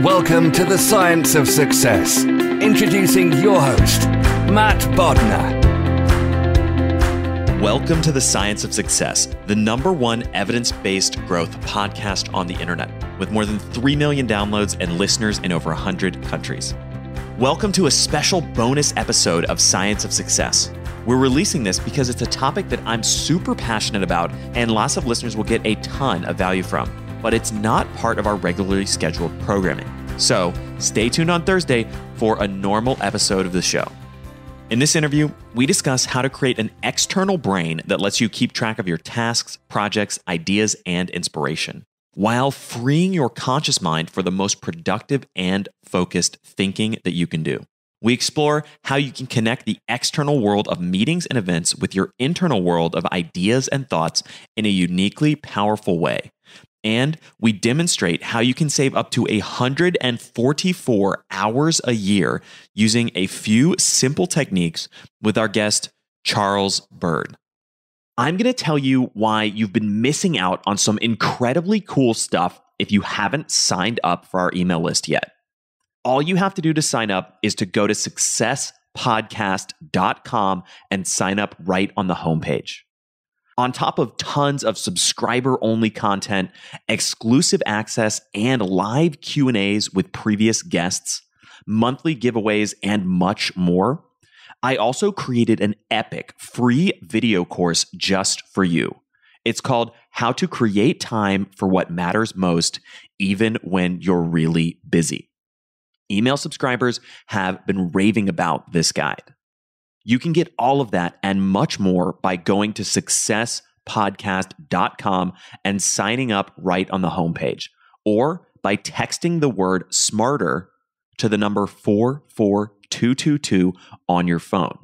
Welcome to the Science of Success. Introducing your host, Matt Bodnar. Welcome to the Science of Success, the #1 evidence-based growth podcast on the internet, with more than 3 million downloads and listeners in over 100 countries. Welcome to a special bonus episode of Science of Success. We're releasing this because it's a topic that I'm super passionate about and lots of listeners will get a ton of value from, but it's not part of our regularly scheduled programming. So stay tuned on Thursday for a normal episode of the show. In this interview, we discuss how to create an external brain that lets you keep track of your tasks, projects, ideas, and inspiration, while freeing your conscious mind for the most productive and focused thinking that you can do. We explore how you can connect the external world of meetings and events with your internal world of ideas and thoughts in a uniquely powerful way. And we demonstrate how you can save up to 144 hours a year using a few simple techniques with our guest, Charles Byrd. I'm going to tell you why you've been missing out on some incredibly cool stuff if you haven't signed up for our email list yet. All you have to do to sign up is to go to successpodcast.com and sign up right on the homepage. On top of tons of subscriber-only content, exclusive access, and live Q&As with previous guests, monthly giveaways, and much more, I also created an epic free video course just for you. It's called How to Create Time for What Matters Most, Even When You're Really Busy. Email subscribers have been raving about this guide. You can get all of that and much more by going to successpodcast.com and signing up right on the homepage, or by texting the word SMARTER to the number 44222 on your phone.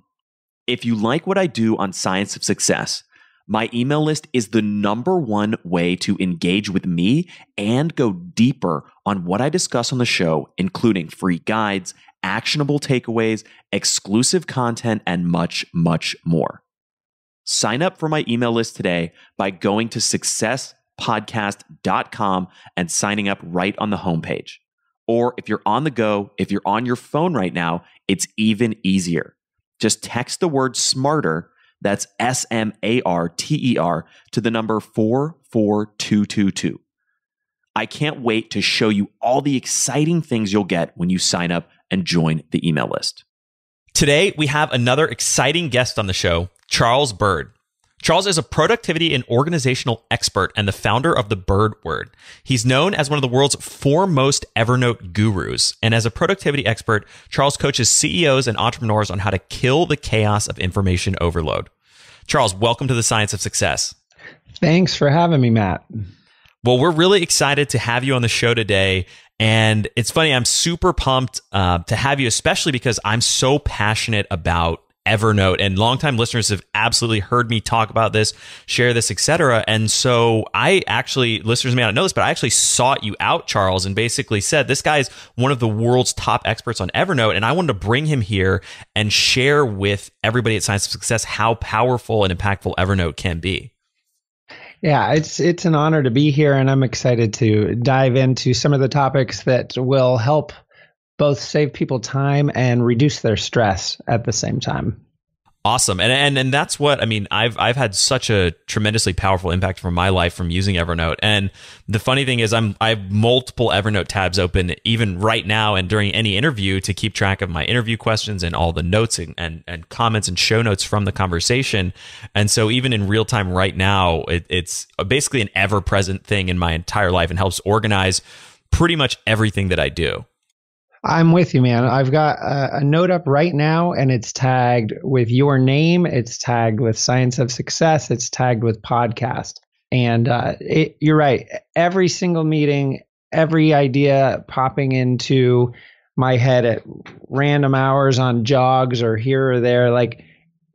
If you like what I do on Science of Success, my email list is the #1 way to engage with me and go deeper on what I discuss on the show, including free guides, actionable takeaways, exclusive content, and much, much more. Sign up for my email list today by going to successpodcast.com and signing up right on the homepage. Or if you're on the go, if you're on your phone right now, it's even easier. Just text the word SMARTER, that's SMARTER, to the number 44222. I can't wait to show you all the exciting things you'll get when you sign up and join the email list. Today, we have another exciting guest on the show, Charles Byrd. Charles is a productivity and organizational expert and the founder of the Byrd Word. He's known as one of the world's foremost Evernote gurus. And as a productivity expert, Charles coaches CEOs and entrepreneurs on how to kill the chaos of information overload. Charles, welcome to the Science of Success. Thanks for having me, Matt. Well, we're really excited to have you on the show today. And it's funny, I'm super pumped to have you, especially because I'm so passionate about Evernote, and longtime listeners have absolutely heard me talk about this, share this, etc. And so listeners may not know this, but I actually sought you out, Charles, and basically said, this guy's one of the world's top experts on Evernote, and I wanted to bring him here and share with everybody at Science of Success how powerful and impactful Evernote can be. Yeah, it's an honor to be here, and I'm excited to dive into some of the topics that will help both save people time and reduce their stress at the same time. Awesome. And that's what, I mean, I've had such a tremendously powerful impact from my life from using Evernote. And the funny thing is I have multiple Evernote tabs open even right now and during any interview to keep track of my interview questions and all the notes and comments and show notes from the conversation. And so even in real time right now, it's basically an ever-present thing in my entire life and helps organize pretty much everything that I do. I'm with you, man. I've got a note up right now, and it's tagged with your name. It's tagged with Science of Success. It's tagged with podcast. And you're right. Every single meeting, every idea popping into my head at random hours on jogs or here or there, like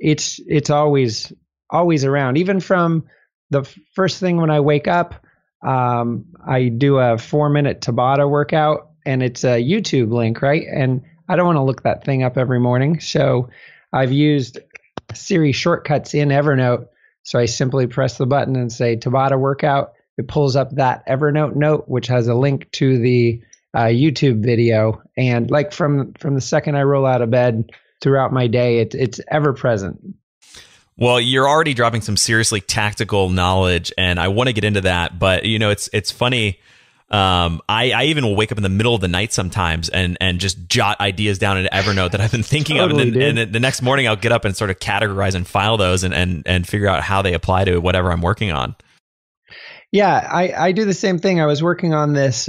it's always around. Even from the first thing when I wake up, I do a 4-minute Tabata workout. And it's a YouTube link, right? And I don't want to look that thing up every morning. So I've used Siri Shortcuts in Evernote. So I simply press the button and say Tabata workout, it pulls up that Evernote note, which has a link to the YouTube video. And like from the second I roll out of bed throughout my day, it's ever present. Well, you're already dropping some seriously tactical knowledge, and I want to get into that. But it's funny. I even will wake up in the middle of the night sometimes and just jot ideas down in Evernote that I've been thinking of, and then the next morning I'll get up and sort of categorize and file those and figure out how they apply to whatever I'm working on. Yeah, I do the same thing. I was working on this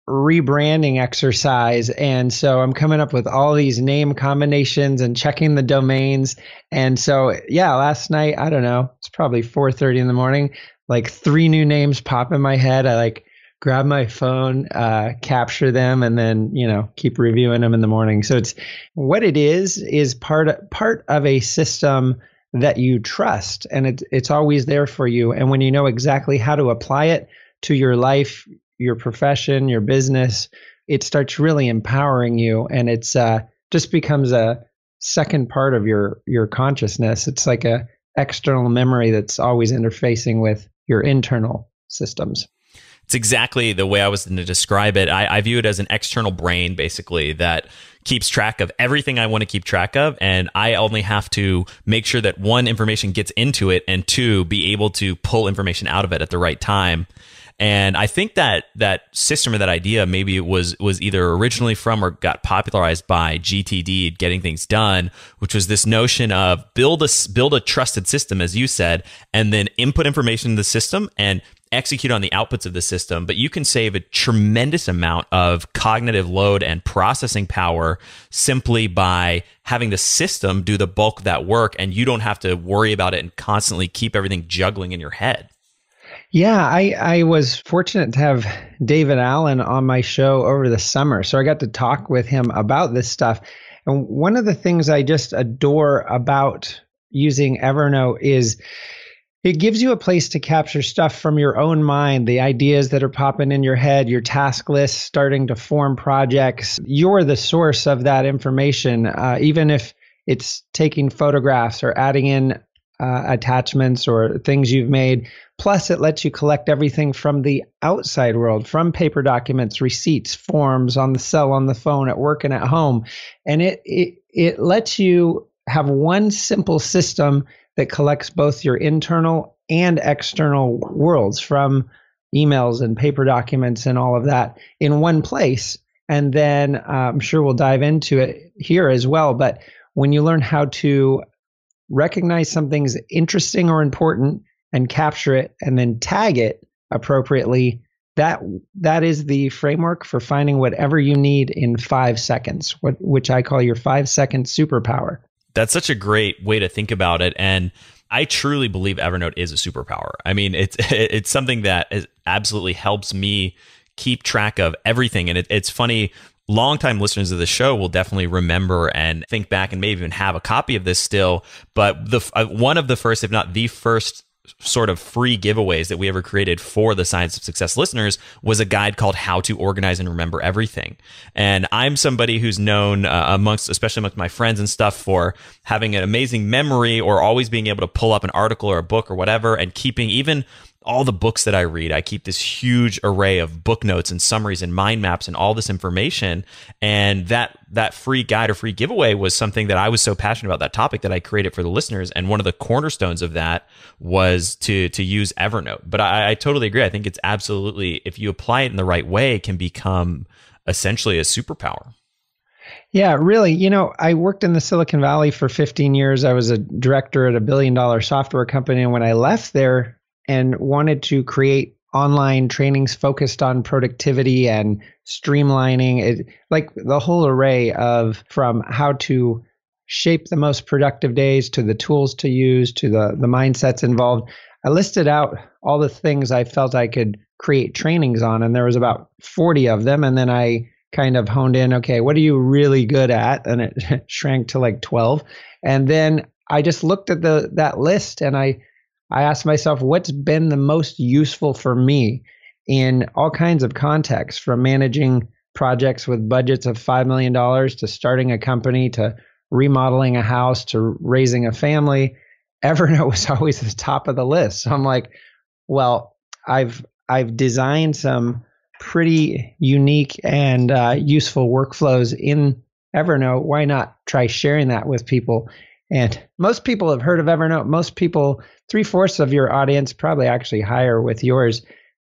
rebranding exercise, and so I'm coming up with all these name combinations and checking the domains. And so yeah, last night, I don't know, it's probably 4:30 in the morning, like 3 new names pop in my head. I like grab my phone, capture them, and then, keep reviewing them in the morning. So it's what it is part of a system that you trust, and it's always there for you. And when you know exactly how to apply it to your life, your profession, your business, it starts really empowering you, and it's just becomes a second part of your consciousness. It's like a external memory that's always interfacing with your internal systems. It's exactly the way I was going to describe it. I view it as an external brain, basically, that keeps track of everything I want to keep track of. And I only have to make sure that 1, information gets into it, and 2, be able to pull information out of it at the right time. And I think that system or that idea, maybe it was either originally from or got popularized by GTD, Getting Things Done, which was this notion of build a trusted system, as you said, and then input information in the system and execute on the outputs of the system. But you can save a tremendous amount of cognitive load and processing power simply by having the system do the bulk of that work, and you don't have to worry about it and constantly keep everything juggling in your head. Yeah, I was fortunate to have David Allen on my show over the summer. So I got to talk with him about this stuff. And one of the things I just adore about using Evernote is it gives you a place to capture stuff from your own mind, the ideas that are popping in your head, your task list starting to form projects. You're the source of that information, even if it's taking photographs or adding in attachments or things you've made. Plus, it lets you collect everything from the outside world, from paper documents, receipts, forms, on the cell, on the phone, at work, and at home. And it lets you have one simple system that collects both your internal and external worlds, from emails and paper documents and all of that, in one place. And then I'm sure we'll dive into it here as well. But when you learn how to recognize something's interesting or important and capture it and then tag it appropriately, that is the framework for finding whatever you need in 5 seconds, which I call your 5-second superpower. That's such a great way to think about it. And I truly believe Evernote is a superpower. I mean, it's something that absolutely helps me keep track of everything. And it's funny, longtime listeners of the show will definitely remember and think back and maybe even have a copy of this still. But one of the first, if not the first, sort of free giveaways that we ever created for the Science of Success listeners was a guide called How to Organize and Remember Everything. And I'm somebody who's known especially amongst my friends and stuff, for having an amazing memory, or always being able to pull up an article or a book or whatever, and keeping even all the books that I read. I keep this huge array of book notes and summaries and mind maps and all this information. And that free guide or free giveaway was something that I was so passionate about, that topic, that I created for the listeners. And one of the cornerstones of that was to use Evernote. But I totally agree. I think it's absolutely, if you apply it in the right way, it can become essentially a superpower. Yeah, really. I worked in the Silicon Valley for 15 years. I was a director at a $1 billion software company. And when I left there and wanted to create online trainings focused on productivity and streamlining it, like the whole array of, from how to shape the most productive days to the tools to use to the mindsets involved, I listed out all the things I felt I could create trainings on. And there was about 40 of them. And then I kind of honed in, okay, what are you really good at? And it shrank to like 12. And then I just looked at that list, and I asked myself, what's been the most useful for me in all kinds of contexts, from managing projects with budgets of $5 million to starting a company to remodeling a house to raising a family. Evernote was always at the top of the list. So I'm like, well, I've I've designed some pretty unique and useful workflows in Evernote. Why not try sharing that with people? And most people have heard of Evernote. Most people, 3/4 of your audience, probably actually higher with yours,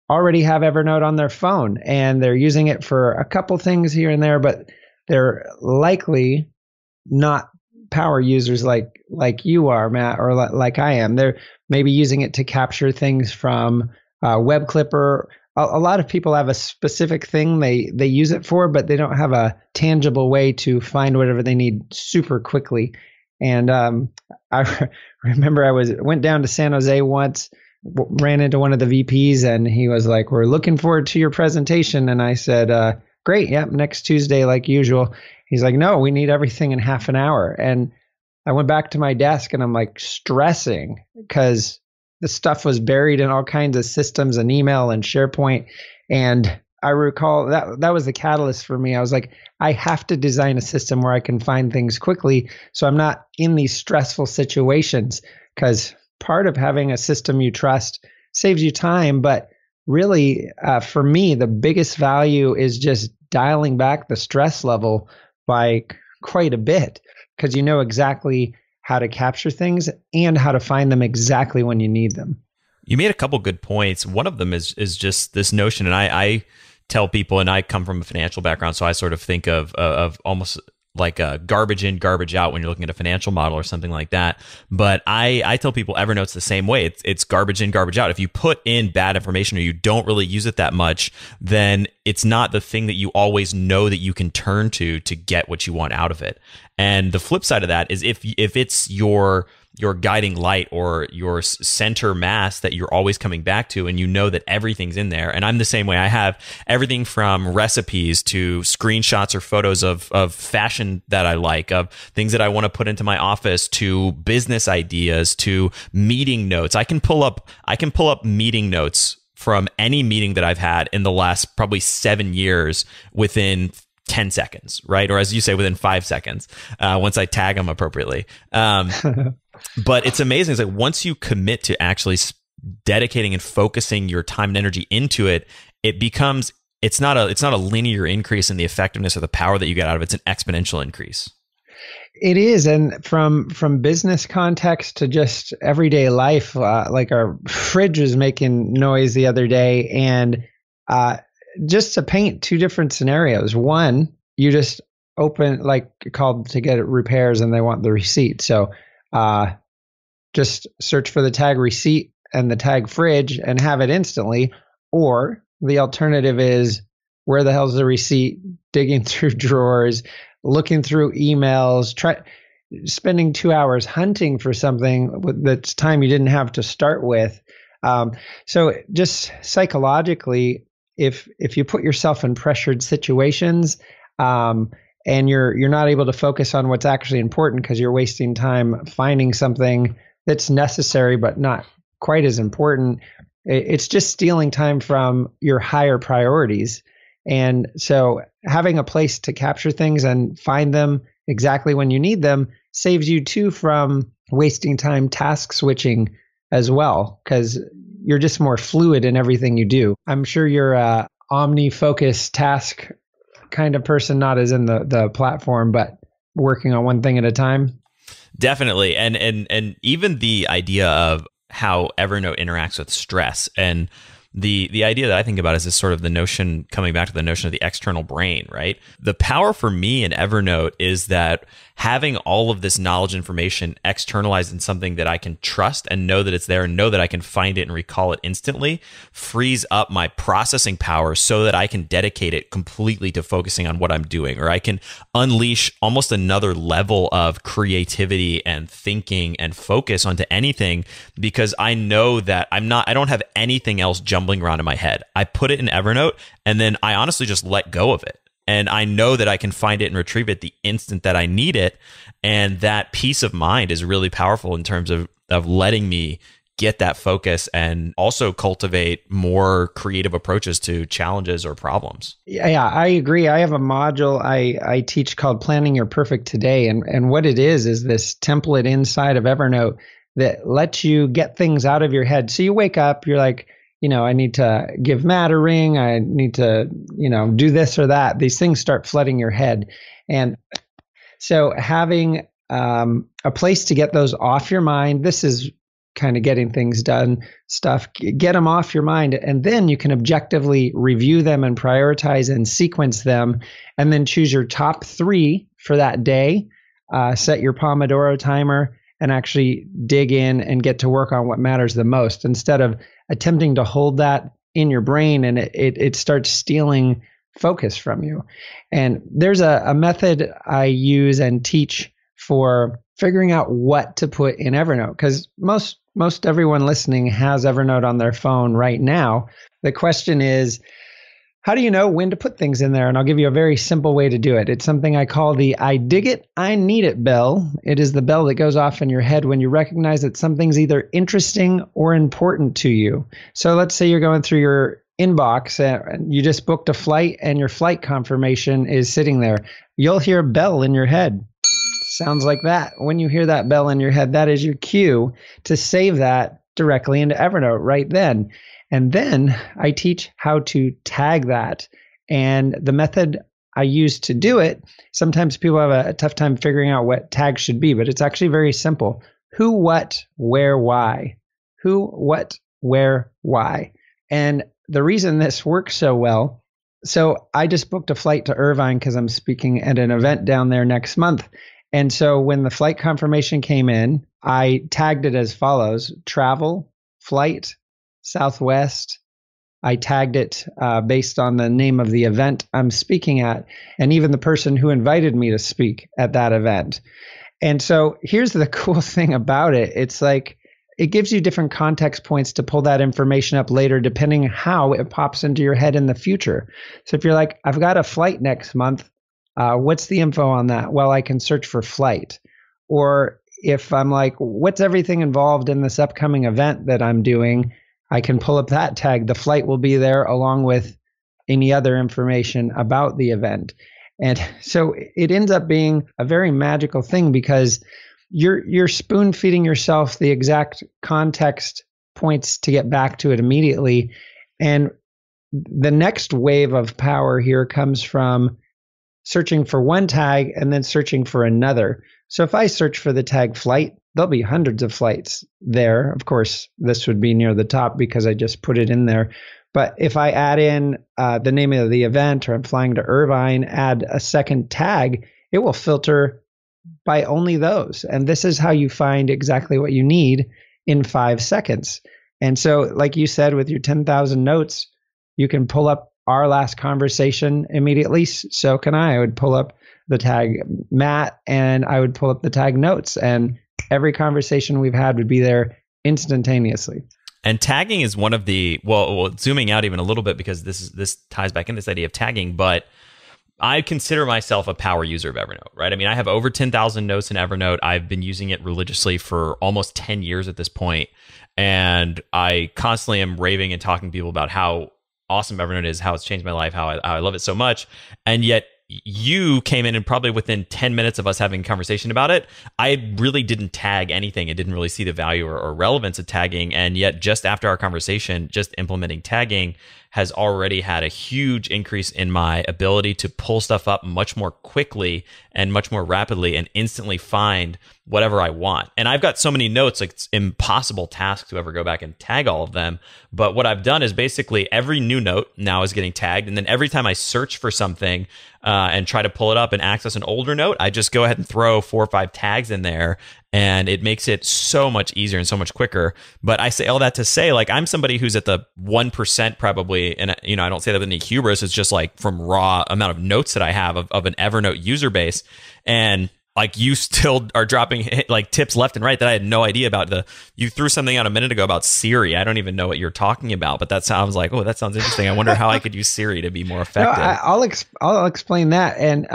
already have Evernote on their phone, and they're using it for a couple things here and there, but they're likely not power users like you are, Matt, or like I am. They're maybe using it to capture things from Web Clipper. A lot of people have a specific thing they use it for, but they don't have a tangible way to find whatever they need super quickly. And I remember I went down to San Jose once, ran into one of the VPs, and he was like, "We're looking forward to your presentation." And I said, "Great, yep, next Tuesday like usual." He's like, "No, we need everything in half an hour." And I went back to my desk and I'm like stressing because the stuff was buried in all kinds of systems and email and SharePoint. And I recall that was the catalyst for me. I was like, I have to design a system where I can find things quickly so I'm not in these stressful situations, because part of having a system you trust saves you time. But really, for me, the biggest value is just dialing back the stress level by quite a bit, because you know exactly how to capture things and how to find them exactly when you need them. You made a couple good points. One of them is just this notion, and I tell people, and I come from a financial background, so I sort of think of almost like a garbage in, garbage out when you're looking at a financial model or something like that. But I tell people Evernote's the same way. It's garbage in, garbage out. If you put in bad information or you don't really use it that much, then it's not the thing that you always know that you can turn to get what you want out of it. And the flip side of that is if it's your guiding light or your center mass that you're always coming back to, and you know that everything's in there. And I'm the same way. I have everything from recipes to screenshots or photos of fashion that I like, of things that I want to put into my office, to business ideas, to meeting notes. I can pull up meeting notes from any meeting that I've had in the last probably 7 years within 10 seconds, right? Or as you say, within 5 seconds, once I tag them appropriately. But it's amazing. It's like once you commit to actually dedicating and focusing your time and energy into it, it's not a linear increase in the effectiveness or the power that you get out of it. It's an exponential increase. It is. And from business context to just everyday life, like our fridge was making noise the other day, and just to paint two different scenarios. One, you just called to get repairs and they want the receipt. So just search for the tag receipt and the tag fridge and have it instantly. Or the alternative is, where the hell's the receipt? Digging through drawers, looking through emails, spending 2 hours hunting for something that's time you didn't have to start with. So just psychologically, if you put yourself in pressured situations, and you're not able to focus on what's actually important because you're wasting time finding something that's necessary but not quite as important, it's just stealing time from your higher priorities. And so having a place to capture things and find them exactly when you need them saves you too from wasting time task switching as well, because you're just more fluid in everything you do. I'm sure you're a omni-focused task kind of person, not as in the platform, but working on one thing at a time. Definitely. And even the idea of how Evernote interacts with stress, and the idea that I think about is this sort of the notion, coming back to the notion of the external brain, right? The power for me in Evernote is that having all of this knowledge information externalized in something that I can trust and know that it's there and know that I can find it and recall it instantly frees up my processing power so that I can dedicate it completely to focusing on what I'm doing, or I can unleash almost another level of creativity and thinking and focus onto anything, because I know that I don't have anything else jumbling around in my head. I put it in Evernote and then I honestly just let go of it. And I know that I can find it and retrieve it the instant that I need it. And that peace of mind is really powerful in terms of letting me get that focus and also cultivate more creative approaches to challenges or problems. Yeah, I agree. I have a module I teach called Planning Your Perfect Today. And what it is this template inside of Evernote that lets you get things out of your head. So you wake up, you're like, I need to give Matt a ring. I need to, do this or that. These things start flooding your head. And so having a place to get those off your mind, this is kind of getting things done stuff, get them off your mind. And then you can objectively review them and prioritize and sequence them, and then choose your top 3 for that day, set your Pomodoro timer, and actually dig in and get to work on what matters the most, instead of attempting to hold that in your brain and it starts stealing focus from you. And there's a method I use and teach for figuring out what to put in Evernote, because most everyone listening has Evernote on their phone right now. The question is, how do you know when to put things in there? And I'll give you a very simple way to do it. It's something I call the I dig it, I need it bell. It is the bell that goes off in your head when you recognize that something's either interesting or important to you. So let's say you're going through your inbox and you just booked a flight and your flight confirmation is sitting there. You'll hear a bell in your head. Sounds like that. When you hear that bell in your head, that is your cue to save that directly into Evernote right then. And then I teach how to tag that. And the method I use to do it, sometimes people have a tough time figuring out what tags should be, but it's actually very simple. Who, what, where, why. Who, what, where, why. And the reason this works so well, so I just booked a flight to Irvine because I'm speaking at an event down there next month. And so when the flight confirmation came in, I tagged it as follows: travel, flight, Southwest. I tagged it based on the name of the event I'm speaking at, and even the person who invited me to speak at that event. And so here's the cool thing about it. It's like it gives you different context points to pull that information up later, depending how it pops into your head in the future. So if you're like, I've got a flight next month, what's the info on that? Well, I can search for flight. Or if I'm like, what's everything involved in this upcoming event that I'm doing? I can pull up that tag. The flight will be there along with any other information about the event. And so it ends up being a very magical thing because you're spoon feeding yourself the exact context points to get back to it immediately. And the next wave of power here comes from searching for one tag and then searching for another. So if I search for the tag flight, there'll be hundreds of flights there. Of course, this would be near the top because I just put it in there. But if I add in the name of the event, or I'm flying to Irvine, add a second tag, it will filter by only those. And this is how you find exactly what you need in 5 seconds. And so, like you said, with your 10,000 notes, you can pull up our last conversation immediately. So can I. I would pull up the tag Matt and I would pull up the tag notes, and every conversation we've had would be there instantaneously. And tagging is one of the, well, zooming out even a little bit, because this ties back in this idea of tagging, but I consider myself a power user of Evernote, right? I mean, I have over 10,000 notes in Evernote. I've been using it religiously for almost 10 years at this point. And I constantly am raving and talking to people about how awesome Evernote is, how it's changed my life, how I love it so much. And yet you came in and probably within 10 minutes of us having a conversation about it, I really didn't tag anything. I didn't really see the value or relevance of tagging. And yet just after our conversation, just implementing tagging has already had a huge increase in my ability to pull stuff up much more quickly and much more rapidly and instantly find whatever I want. And I've got so many notes, like it's impossible task to ever go back and tag all of them. But what I've done is basically every new note now is getting tagged. And then every time I search for something and try to pull it up and access an older note, I just go ahead and throw 4 or 5 tags in there. And it makes it so much easier and so much quicker. But I say all that to say, like, I'm somebody who's at the 1% probably, and I don't say that with any hubris. It's just like from raw amount of notes that I have of an Evernote user base. And like, you still are dropping like tips left and right that I had no idea about. You threw something out a minute ago about Siri. I don't even know what you're talking about, but that sounds like, oh, that sounds interesting. I wonder how I could use Siri to be more effective. No, I'll explain that. And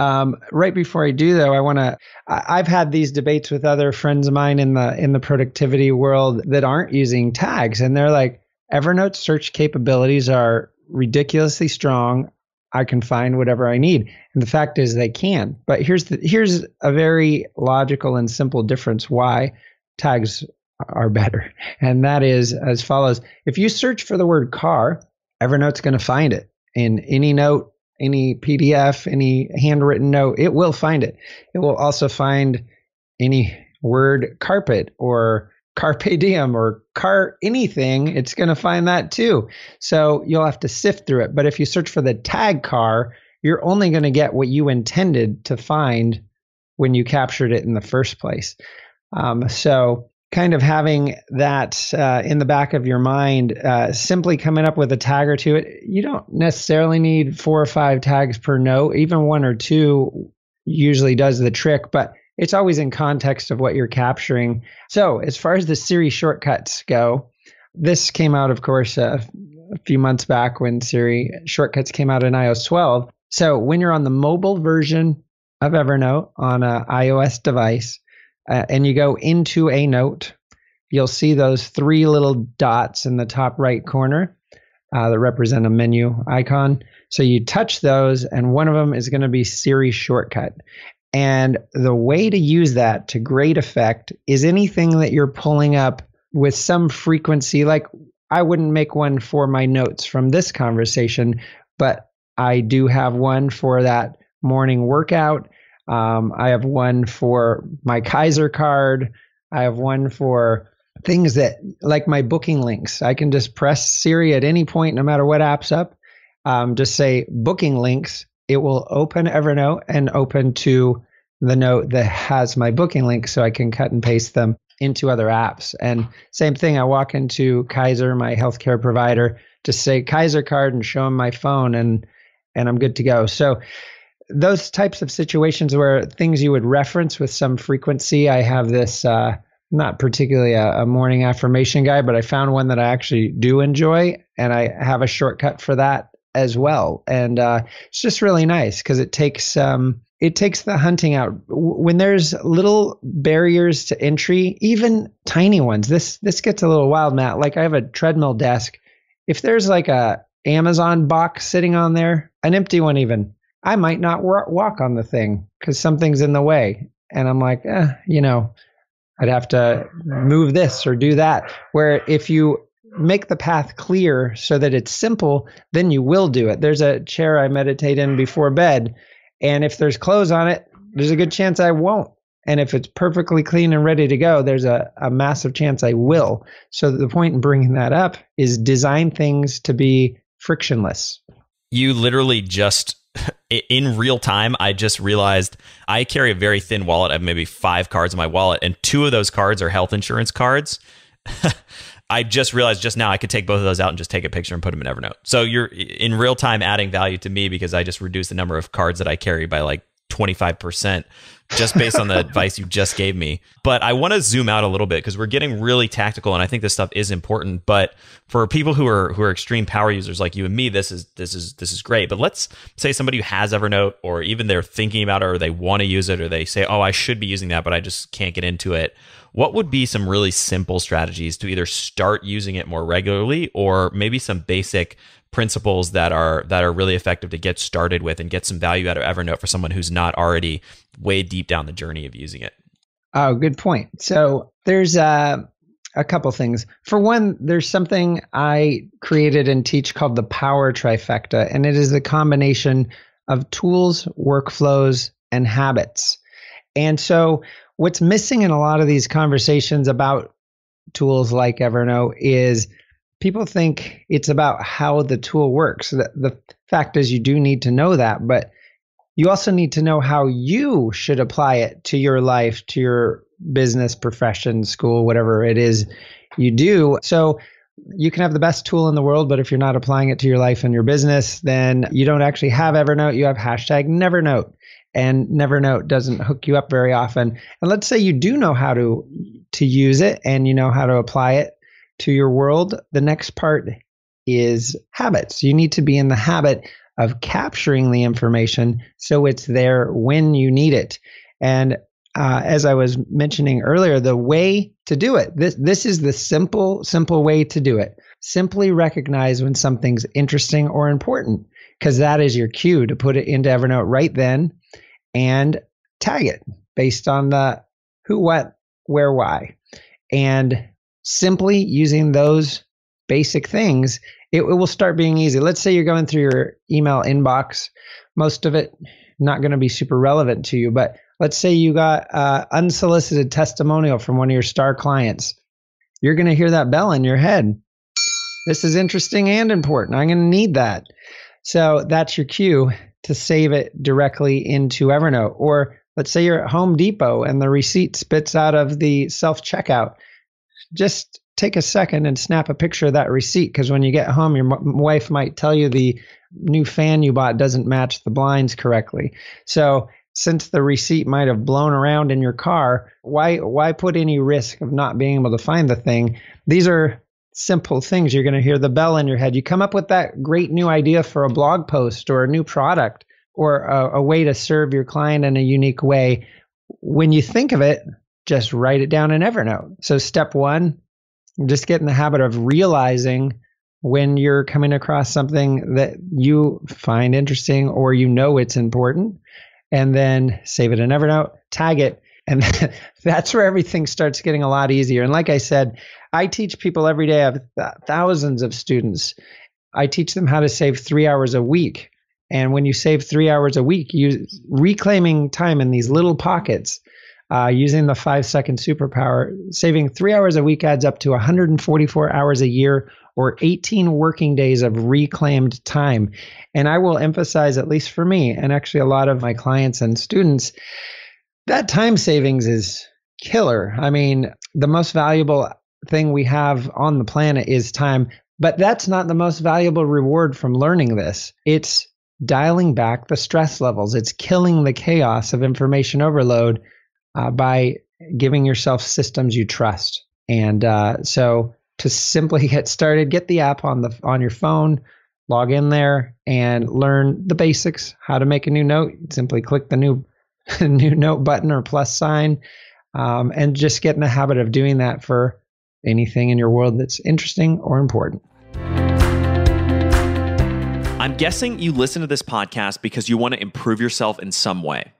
right before I do, though, I've had these debates with other friends of mine in the productivity world that aren't using tags, and they're like, Evernote search capabilities are ridiculously strong. I can find whatever I need. And the fact is they can. But here's a very logical and simple difference why tags are better. And that is as follows. If you search for the word car, Evernote's going to find it in any note, any PDF, any handwritten note. It will find it. It will also find any word carpet or carpe diem or car anything. It's going to find that too. So you'll have to sift through it. But if you search for the tag car, you're only going to get what you intended to find when you captured it in the first place. So kind of having that in the back of your mind, simply coming up with a tag or two. You don't necessarily need 4 or 5 tags per note. Even 1 or 2 usually does the trick, but it's always in context of what you're capturing. So as far as the Siri Shortcuts go, this came out, of course, a few months back when Siri Shortcuts came out in iOS 12. So when you're on the mobile version of Evernote on an iOS device, and you go into a note, you'll see those 3 little dots in the top right corner that represent a menu icon. So you touch those, and one of them is going to be Siri Shortcut. And the way to use that to great effect is anything that you're pulling up with some frequency. Like, I wouldn't make one for my notes from this conversation, but I do have one for that morning workout. I have one for my Kaiser card. I have one for things that, like my booking links. I can just press Siri at any point, no matter what app's up. Just say booking links. It will open Evernote and open to the note that has my booking links, so I can cut and paste them into other apps. And same thing, I walk into Kaiser, my healthcare provider, just say Kaiser card and show them my phone, and I'm good to go. So those types of situations where things you would reference with some frequency. I have this, not particularly a morning affirmation guy, but I found one that I actually do enjoy, and I have a shortcut for that as well. And it's just really nice because it takes the hunting out. When there's little barriers to entry, even tiny ones. This gets a little wild, Matt. Like, I have a treadmill desk. If there's like a Amazon box sitting on there, an empty one even, I might not walk on the thing because something's in the way. And I'm like, I'd have to move this or do that. Where if you make the path clear so that it's simple, then you will do it. There's a chair I meditate in before bed, and if there's clothes on it, there's a good chance I won't. And if it's perfectly clean and ready to go, there's a massive chance I will. So the point in bringing that up is design things to be frictionless. You literally just, in real time, I just realized I carry a very thin wallet. I have maybe 5 cards in my wallet, and 2 of those cards are health insurance cards. I just realized just now I could take both of those out and just take a picture and put them in Evernote. So you're in real time adding value to me because I just reduced the number of cards that I carry by like 25% just based on the advice you just gave me. But I want to zoom out a little bit because we're getting really tactical, and I think this stuff is important. But for people who are extreme power users like you and me, this is great. But let's say somebody who has Evernote, or even they're thinking about it, or they want to use it, or they say, oh, I should be using that, but I just can't get into it. What would be some really simple strategies to either start using it more regularly, or maybe some basic principles that are really effective to get started with and get some value out of Evernote for someone who's not already way deep down the journey of using it? Oh, good point. So there's a couple things. For one, there's something I created and teach called the Power Trifecta, and it is a combination of tools, workflows, and habits. And so what's missing in a lot of these conversations about tools like Evernote is people think it's about how the tool works. The fact is, you do need to know that, but you also need to know how you should apply it to your life, to your business, profession, school, whatever it is you do. So you can have the best tool in the world, but if you're not applying it to your life and your business, then you don't actually have Evernote. You have #Nevernote. And Nevernote doesn't hook you up very often. And let's say you do know how to use it and you know how to apply it to your world. The next part is habits. You need to be in the habit of capturing the information so it's there when you need it. And as I was mentioning earlier, the way to do it, this is the simple way to do it. Simply recognize when something's interesting or important, because that is your cue to put it into Evernote right then, and tag it based on the who, what, where, why. And simply using those basic things, it will start being easy. Let's say you're going through your email inbox, most of it not going to be super relevant to you, but let's say you got unsolicited testimonial from one of your star clients. You're going to hear that bell in your head. This is interesting and important. I'm going to need that. So that's your cue to save it directly into Evernote. Or let's say you're at Home Depot and the receipt spits out of the self-checkout. Just take a second and snap a picture of that receipt, because when you get home, your wife might tell you the new fan you bought doesn't match the blinds correctly. So since the receipt might have blown around in your car, why put any risk of not being able to find the thing? These are simple things. You're going to hear the bell in your head. You come up with that great new idea for a blog post or a new product or a way to serve your client in a unique way. When you think of it, just write it down in Evernote. So step one, just get in the habit of realizing when you're coming across something that you find interesting or you know it's important, and then save it in Evernote, tag it, and that's where everything starts getting a lot easier. And like I said, I teach people every day. I have thousands of students. I teach them how to save 3 hours a week. And when you save 3 hours a week, you reclaiming time in these little pockets, using the 5-second superpower, saving 3 hours a week adds up to 144 hours a year, or 18 working days of reclaimed time. And I will emphasize, at least for me, and actually a lot of my clients and students, that time savings is killer. I mean, the most valuable thing we have on the planet is time, but that's not the most valuable reward from learning this. It's dialing back the stress levels. It's killing the chaos of information overload by giving yourself systems you trust. And so to simply get started, get the app on your phone, log in there, and learn the basics. How to make a new note. Simply click the new note button or plus sign, and just get in the habit of doing that for anything in your world that's interesting or important. I'm guessing you listen to this podcast because you want to improve yourself in some way.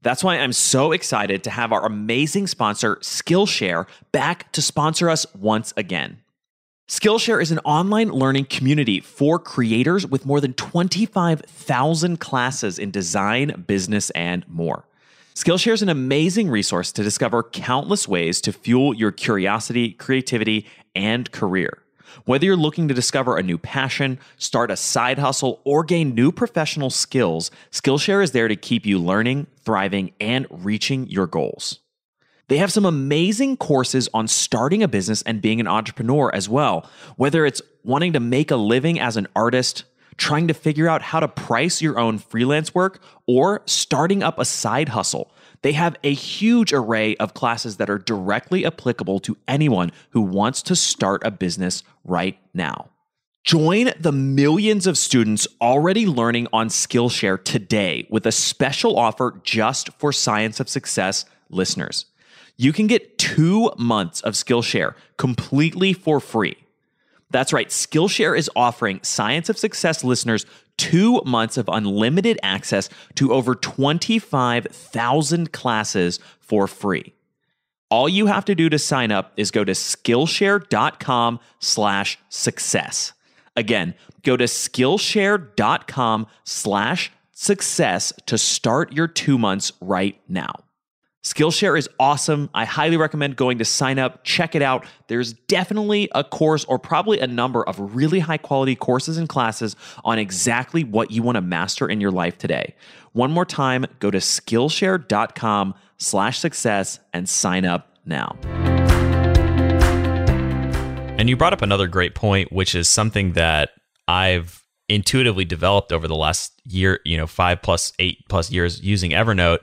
That's why I'm so excited to have our amazing sponsor, Skillshare, back to sponsor us once again. Skillshare is an online learning community for creators with more than 25,000 classes in design, business, and more. Skillshare is an amazing resource to discover countless ways to fuel your curiosity, creativity, and career. Whether you're looking to discover a new passion, start a side hustle, or gain new professional skills, Skillshare is there to keep you learning, thriving, and reaching your goals. They have some amazing courses on starting a business and being an entrepreneur as well. Whether it's wanting to make a living as an artist, trying to figure out how to price your own freelance work, or starting up a side hustle, they have a huge array of classes that are directly applicable to anyone who wants to start a business right now. Join the millions of students already learning on Skillshare today with a special offer just for Science of Success listeners. You can get 2 months of Skillshare completely for free. That's right, Skillshare is offering Science of Success listeners 2 months of unlimited access to over 25,000 classes for free. All you have to do to sign up is go to Skillshare.com/success. Again, go to Skillshare.com/success to start your 2 months right now. Skillshare is awesome. I highly recommend going to sign up, check it out. There's definitely a course or probably a number of really high quality courses and classes on exactly what you want to master in your life today. One more time, go to Skillshare.com/success and sign up now. And you brought up another great point, which is something that I've intuitively developed over the last year, 5+, 8+ years using Evernote.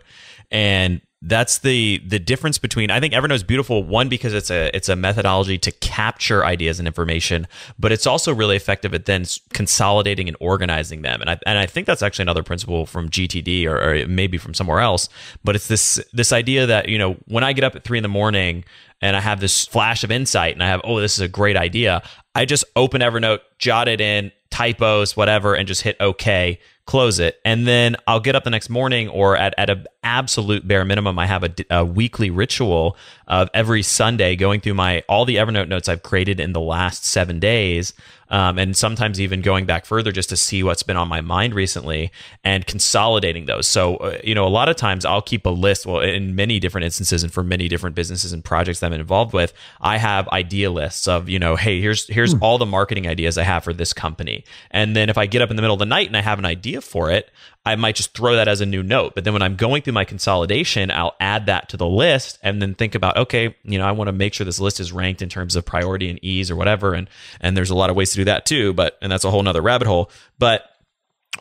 And that's the difference between, I think Evernote is beautiful, one, because it's a methodology to capture ideas and information, but it's also really effective at then consolidating and organizing them. And I think that's actually another principle from GTD or maybe from somewhere else, but it's this idea that, when I get up at 3 a.m. and I have this flash of insight and I have, this is a great idea, I just open Evernote, jot it in, typos, whatever, and just hit OK. close it. And then I'll get up the next morning, or at an absolute bare minimum, I have a weekly ritual of every Sunday going through all the Evernote notes I've created in the last 7 days. And sometimes even going back further just to see what's been on my mind recently and consolidating those. So, a lot of times I'll keep a list. Well, in many different instances and for many different businesses and projects that I'm involved with, I have idea lists of, hey, here's all the marketing ideas I have for this company. And then if I get up in the middle of the night and I have an idea for it, I might just throw that as a new note. But then when I'm going through my consolidation, I'll add that to the list and then think about, okay, I want to make sure this list is ranked in terms of priority and ease or whatever. And there's a lot of ways to do that too, and that's a whole nother rabbit hole. But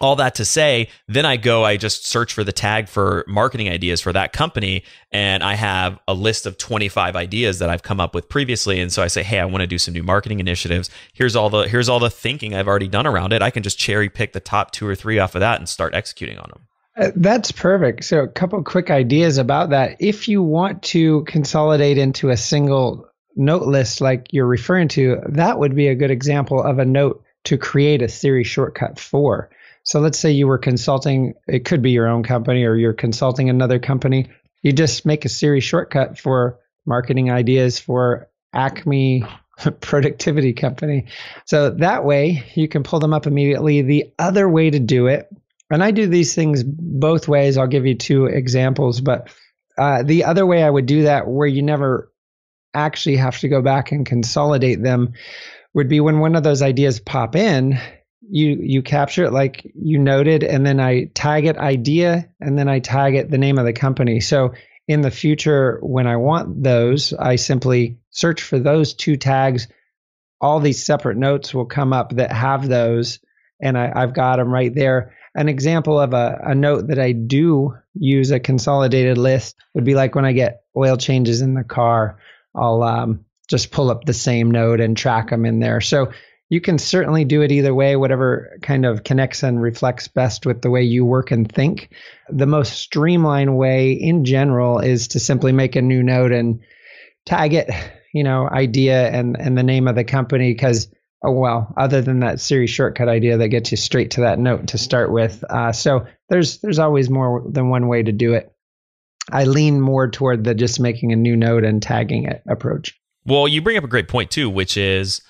all that to say, then I just search for the tag for marketing ideas for that company. And I have a list of 25 ideas that I've come up with previously. And so I say, hey, I want to do some new marketing initiatives. Here's all the thinking I've already done around it. I can just cherry pick the top 2 or 3 off of that and start executing on them. That's perfect. So a couple quick ideas about that. If you want to consolidate into a single note list like you're referring to, that would be a good example of a note to create a Siri shortcut for. So let's say you were consulting, it could be your own company or you're consulting another company. You just make a Siri shortcut for marketing ideas for Acme productivity company. So that way you can pull them up immediately. The other way to do it, and I do these things both ways. I'll give you 2 examples, but the other way I would do that where you never actually have to go back and consolidate them would be when one of those ideas pop in, you capture it like you noted, and then I tag it idea, and then I tag it the name of the company. So in the future, when I want those, I simply search for those 2 tags. All these separate notes will come up that have those, and I've got them right there. An example of a note that I do use a consolidated list would be like when I get oil changes in the car, I'll just pull up the same note and track them in there. So you can certainly do it either way, whatever kind of connects and reflects best with the way you work and think. The most streamlined way in general is to simply make a new note and tag it, idea and the name of the company, because, other than that Siri shortcut idea that gets you straight to that note to start with. So there's always more than one way to do it. I lean more toward the just making a new note and tagging it approach. Well, you bring up a great point too, which is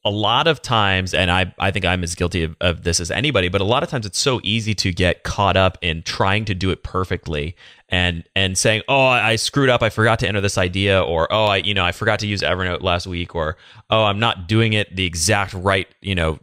a lot of times, and I think I'm as guilty of this as anybody, but a lot of times it's so easy to get caught up in trying to do it perfectly and saying, oh, I screwed up, I forgot to enter this idea, or oh, I forgot to use Evernote last week, or oh, I'm not doing it the exact right,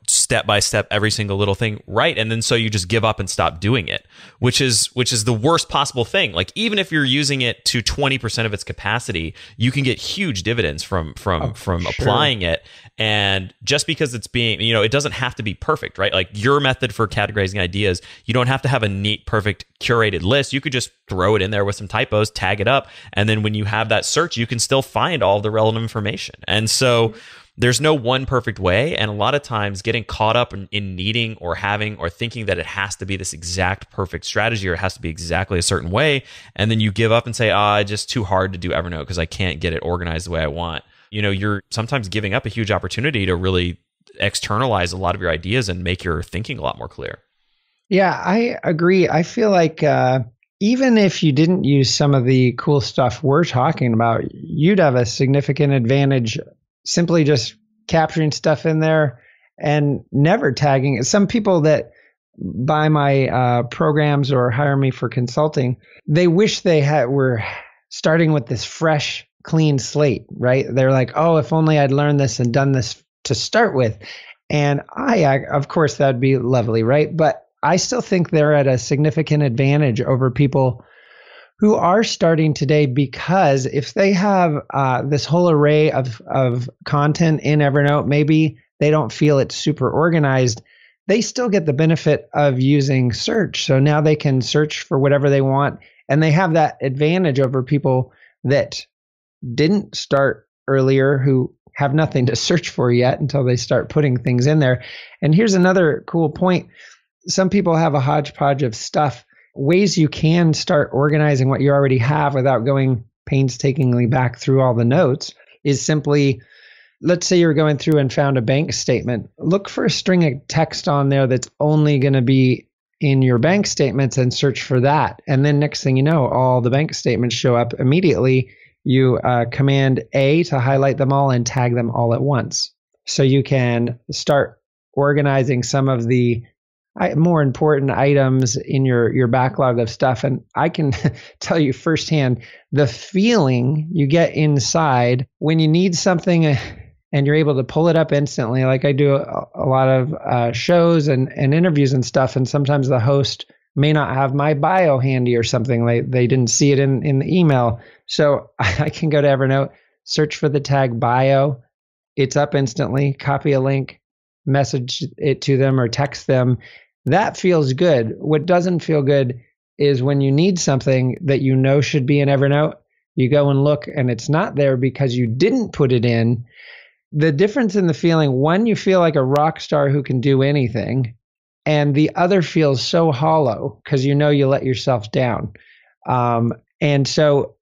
step by step, every single little thing right, and then so you just give up and stop doing it, which is the worst possible thing. Like even if you're using it to 20% of its capacity, you can get huge dividends from applying it. And just because it's being, it doesn't have to be perfect, right? Like your method for categorizing ideas, you don't have to have a neat, perfect, curated list. You could just throw it in there with some typos, tag it up, and then when you have that search, you can still find all the relevant information. And so there's no one perfect way. And a lot of times getting caught up in needing or having or thinking that it has to be this exact perfect strategy or it has to be exactly a certain way. And then you give up and say, it's just too hard to do Evernote because I can't get it organized the way I want. You're sometimes giving up a huge opportunity to really externalize a lot of your ideas and make your thinking a lot more clear. Yeah, I agree. I feel like even if you didn't use some of the cool stuff we're talking about, you'd have a significant advantage simply just capturing stuff in there and never tagging it. Some people that buy my programs or hire me for consulting, they wish they were starting with this fresh, clean slate, right? They're like, oh, if only I'd learned this and done this to start with. And of course, that'd be lovely, right? But I still think they're at a significant advantage over people who are starting today, because if they have this whole array of content in Evernote, maybe they don't feel it's super organized, they still get the benefit of using search. So now they can search for whatever they want, and they have that advantage over people that didn't start earlier, who have nothing to search for yet until they start putting things in there. And here's another cool point. Some people have a hodgepodge of stuff. Ways you can start organizing what you already have without going painstakingly back through all the notes is simply, let's say you're going through and found a bank statement. Look for a string of text on there that's only going to be in your bank statements and search for that. And then next thing you know, all the bank statements show up immediately. You command A to highlight them all and tag them all at once. So you can start organizing some of the more important items in your backlog of stuff. And I can tell you firsthand, the feeling you get inside when you need something and you're able to pull it up instantly. Like I do a lot of shows and interviews and stuff. And sometimes the host may not have my bio handy or something. Like they didn't see it in the email. So I can go to Evernote, search for the tag bio. It's up instantly, copy a link, message it to them or text them. That feels good. What doesn't feel good is when you need something that you know should be in Evernote, you go and look and it's not there because you didn't put it in. The difference in the feeling, one, you feel like a rock star who can do anything, and the other feels so hollow because you know you let yourself down. And so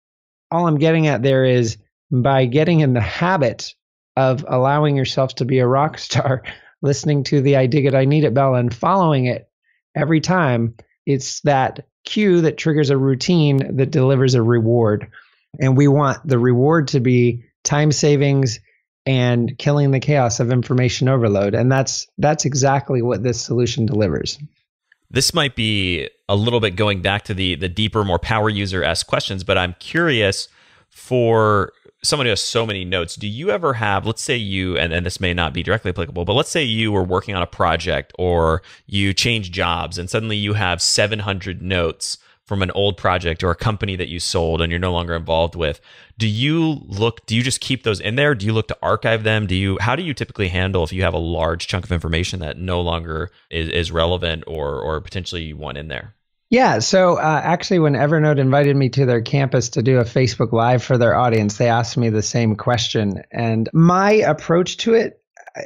all I'm getting at there is by getting in the habit of allowing yourself to be a rock star, listening to the I Dig It, I Need It bell and following it every time, it's that cue that triggers a routine that delivers a reward. And we want the reward to be time savings and killing the chaos of information overload. And that's exactly what this solution delivers. This might be a little bit going back to the deeper, more power user-esque questions, but I'm curious, for someone who has so many notes, do you ever have, let's say you, and this may not be directly applicable, but let's say you were working on a project or you change jobs and suddenly you have 700 notes from an old project or a company that you sold and you're no longer involved with. Do you just keep those in there? Do you look to archive them? How do you typically handle if you have a large chunk of information that no longer is relevant or potentially you want in there? Yeah. So actually, when Evernote invited me to their campus to do a Facebook Live for their audience, they asked me the same question. And my approach to it,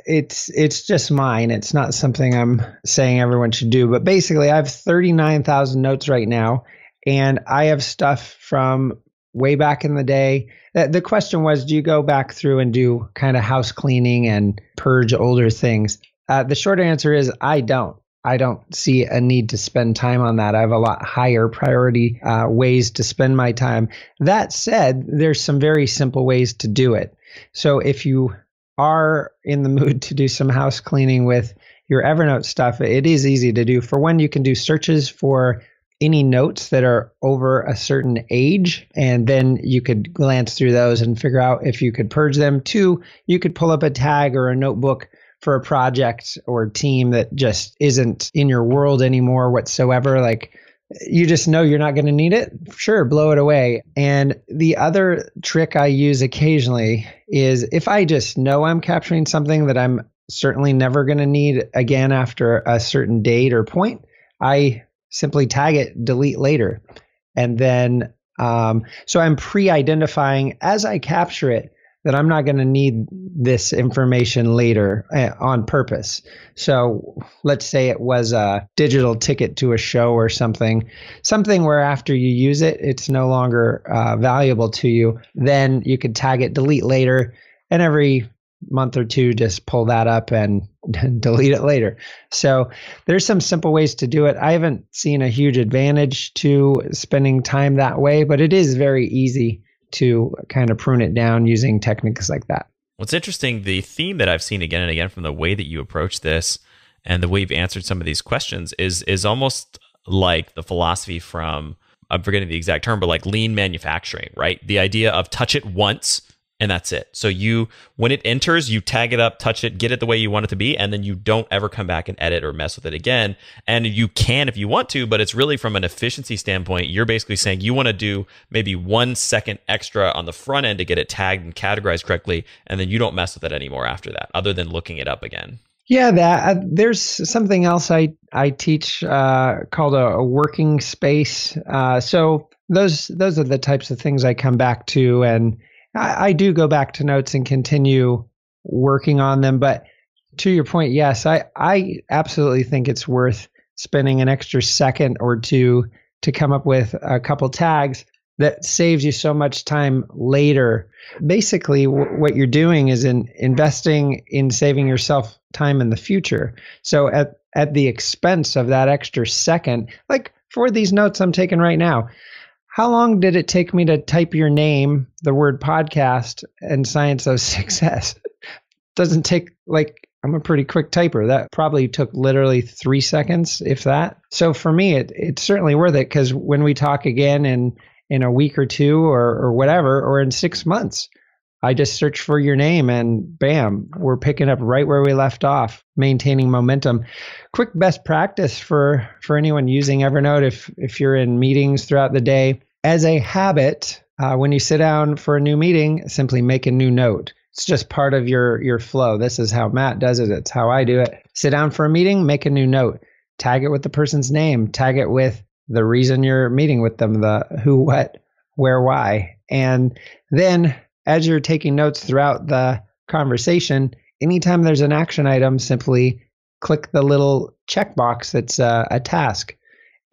it's just mine. It's not something I'm saying everyone should do. But basically, I have 39,000 notes right now, and I have stuff from way back in the day. The question was, do you go back through and do kind of house cleaning and purge older things? The short answer is I don't. I don't see a need to spend time on that. I have a lot higher priority ways to spend my time. That said, there's some very simple ways to do it. So if you are in the mood to do some house cleaning with your Evernote stuff, it is easy to do. For one, you can do searches for any notes that are over a certain age, and then you could glance through those and figure out if you could purge them. Two, you could pull up a tag or a notebook for a project or team that just isn't in your world anymore whatsoever. Like you just know you're not going to need it. Sure, blow it away. And the other trick I use occasionally is if I just know I'm capturing something that I'm certainly never going to need again after a certain date or point, I simply tag it, delete later. And then, so I'm pre-identifying as I capture it that I'm not going to need this information later on purpose. So let's say it was a digital ticket to a show or something where after you use it, it's no longer valuable to you. Then you could tag it, delete later, and every month or two, just pull that up and delete it later. So there's some simple ways to do it. I haven't seen a huge advantage to spending time that way, but it is very easy to kind of prune it down using techniques like that. What's interesting, the theme that I've seen again and again from the way that you approach this and the way you've answered some of these questions is almost like the philosophy from, I'm forgetting the exact term, but like lean manufacturing, right? The idea of touch it once and that's it. So when it enters, you tag it up, touch it, get it the way you want it to be, and then you don't ever come back and edit or mess with it again. And you can if you want to, but it's really from an efficiency standpoint, you're basically saying you want to do maybe 1 second extra on the front end to get it tagged and categorized correctly, and then you don't mess with it anymore after that, other than looking it up again. Yeah, there's something else I teach called a working space. So those are the types of things I come back to, and I do go back to notes and continue working on them. But to your point, yes, I absolutely think it's worth spending an extra second or two to come up with a couple tags. that saves you so much time later. Basically, what you're doing is investing in saving yourself time in the future. So at the expense of that extra second, like for these notes I'm taking right now, how long did it take me to type your name, the word podcast, and Science of Success? Doesn't take, like, I'm a pretty quick typer. That probably took literally 3 seconds, if that. So for me, it's certainly worth it, because when we talk again in a week or two or whatever, or in 6 months, I just search for your name and bam, we're picking up right where we left off, maintaining momentum. Quick best practice for anyone using Evernote, if you're in meetings throughout the day. As a habit, when you sit down for a new meeting, simply make a new note. It's just part of your flow. This is how Matt does it. It's how I do it. Sit down for a meeting, make a new note. Tag it with the person's name. Tag it with the reason you're meeting with them, the who, what, where, why. And then as you're taking notes throughout the conversation, anytime there's an action item, simply click the little checkbox that's a task.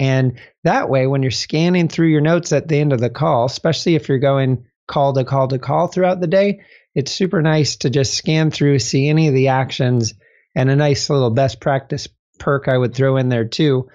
And that way, when you're scanning through your notes at the end of the call, especially if you're going call to call to call throughout the day, it's super nice to just scan through, see any of the actions, and a nice little best practice perk I would throw in there too.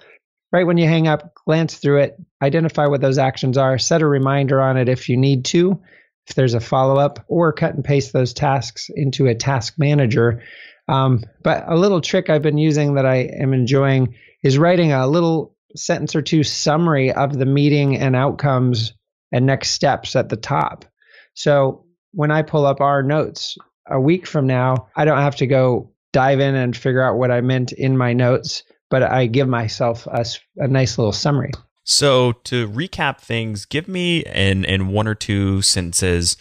Right when you hang up, glance through it, identify what those actions are, set a reminder on it if you need to, if there's a follow-up, or cut and paste those tasks into a task manager. But a little trick I've been using that I am enjoying is writing a little sentence or two summary of the meeting and outcomes and next steps at the top. So when I pull up our notes a week from now, I don't have to go dive in and figure out what I meant in my notes, but I give myself a nice little summary. So to recap things, give me in one or two sentences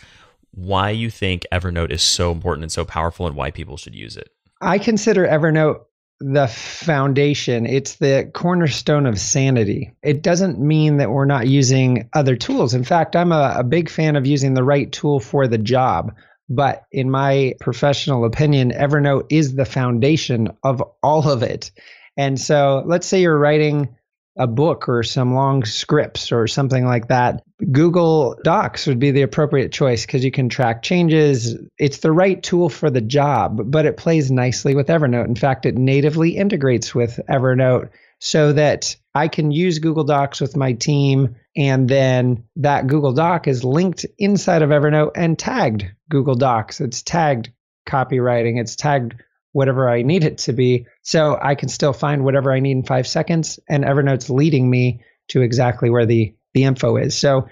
why you think Evernote is so important and so powerful and why people should use it. I consider Evernote the foundation. It's the cornerstone of sanity. It doesn't mean that we're not using other tools. In fact, I'm a big fan of using the right tool for the job. But in my professional opinion, Evernote is the foundation of all of it. And so let's say you're writing a book or some long scripts or something like that. Google Docs would be the appropriate choice because you can track changes. It's the right tool for the job, but it plays nicely with Evernote. In fact, it natively integrates with Evernote so that I can use Google Docs with my team, and then that Google Doc is linked inside of Evernote and tagged Google Docs. It's tagged copywriting. It's tagged whatever I need it to be. So I can still find whatever I need in 5 seconds, and Evernote's leading me to exactly where the info is. So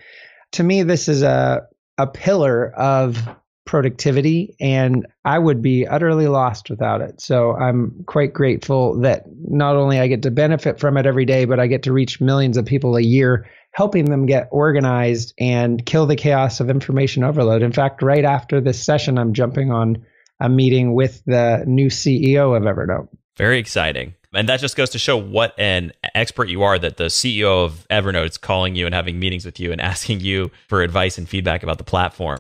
to me, this is a pillar of productivity, and I would be utterly lost without it. So I'm quite grateful that not only I get to benefit from it every day, but I get to reach millions of people a year, helping them get organized and kill the chaos of information overload. In fact, right after this session, I'm jumping on a meeting with the new CEO of Evernote. Very exciting. And that just goes to show what an expert you are, that the CEO of Evernote is calling you and having meetings with you and asking you for advice and feedback about the platform.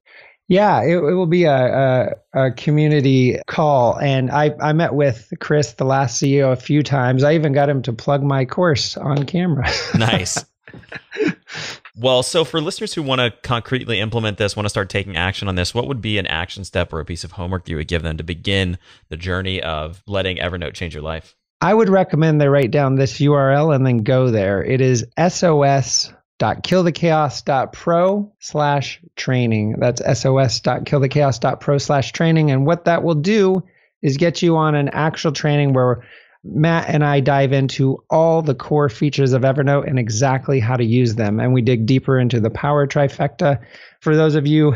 Yeah, it will be a community call. And I met with Chris, the last CEO, a few times. I even got him to plug my course on camera. Nice. Well, so for listeners who want to concretely implement this, want to start taking action on this, what would be an action step or a piece of homework that you would give them to begin the journey of letting Evernote change your life? I would recommend they write down this URL and then go there. It is sos.killthechaos.pro/training. That's sos.killthechaos.pro/training. And what that will do is get you on an actual training where Matt and I dive into all the core features of Evernote and exactly how to use them. And we dig deeper into the Power Trifecta. For those of you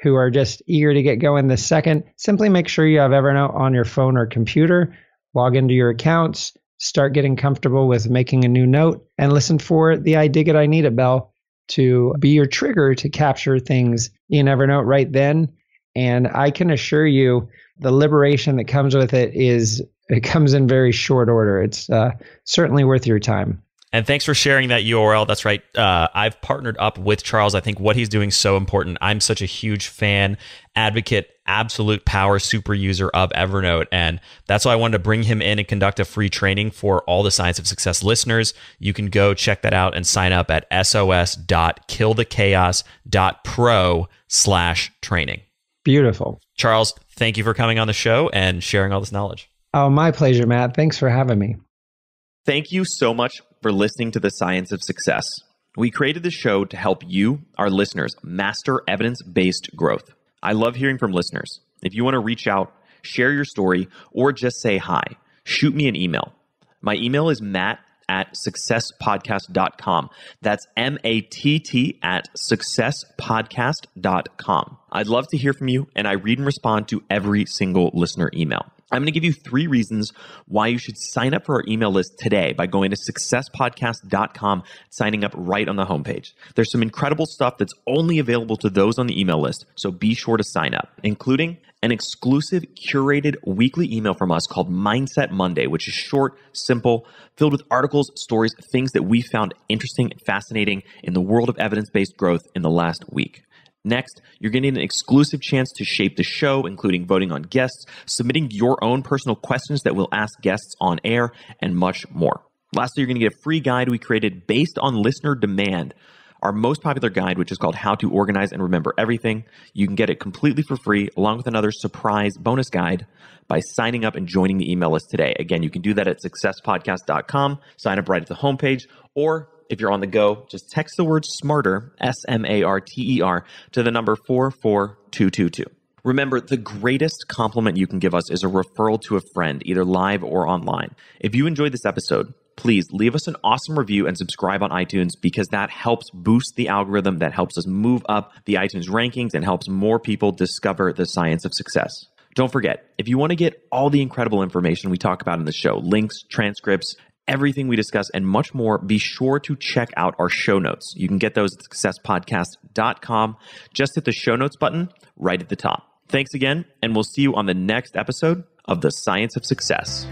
who are just eager to get going this second, simply make sure you have Evernote on your phone or computer, log into your accounts, start getting comfortable with making a new note, and listen for the I dig it, I need it bell to be your trigger to capture things in Evernote right then. And I can assure you the liberation that comes with it comes in very short order. It's certainly worth your time. And thanks for sharing that URL. That's right. I've partnered up with Charles. I think what he's doing is so important. I'm such a huge fan, advocate, absolute power super user of Evernote. And that's why I wanted to bring him in and conduct a free training for all the Science of Success listeners. You can go check that out and sign up at sos.killthechaos.pro/training. Beautiful. Charles, thank you for coming on the show and sharing all this knowledge. Oh, my pleasure, Matt. Thanks for having me. Thank you so much for listening to The Science of Success. We created this show to help you, our listeners, master evidence-based growth. I love hearing from listeners. If you want to reach out, share your story, or just say hi, shoot me an email. My email is matt@successpodcast.com. That's matt@successpodcast.com. I'd love to hear from you, and I read and respond to every single listener email. I'm going to give you 3 reasons why you should sign up for our email list today by going to successpodcast.com, signing up right on the homepage. There's some incredible stuff that's only available to those on the email list, so be sure to sign up, including an exclusive curated weekly email from us called Mindset Monday, which is short, simple, filled with articles, stories, things that we found interesting and fascinating in the world of evidence-based growth in the last week. Next, you're getting an exclusive chance to shape the show, including voting on guests, submitting your own personal questions that we'll ask guests on air, and much more. Lastly, you're going to get a free guide we created based on listener demand, our most popular guide, which is called How to Organize and Remember Everything. You can get it completely for free, along with another surprise bonus guide by signing up and joining the email list today. Again, you can do that at successpodcast.com, sign up right at the homepage, or if you're on the go, just text the word SMARTER, SMARTER, to the number 44222. Remember, the greatest compliment you can give us is a referral to a friend, either live or online. If you enjoyed this episode, please leave us an awesome review and subscribe on iTunes, because that helps boost the algorithm, that helps us move up the iTunes rankings and helps more people discover the science of success. Don't forget, if you want to get all the incredible information we talk about in the show, links, transcripts, everything we discuss, and much more, be sure to check out our show notes. You can get those at successpodcast.com. Just hit the show notes button right at the top. Thanks again, and we'll see you on the next episode of The Science of Success.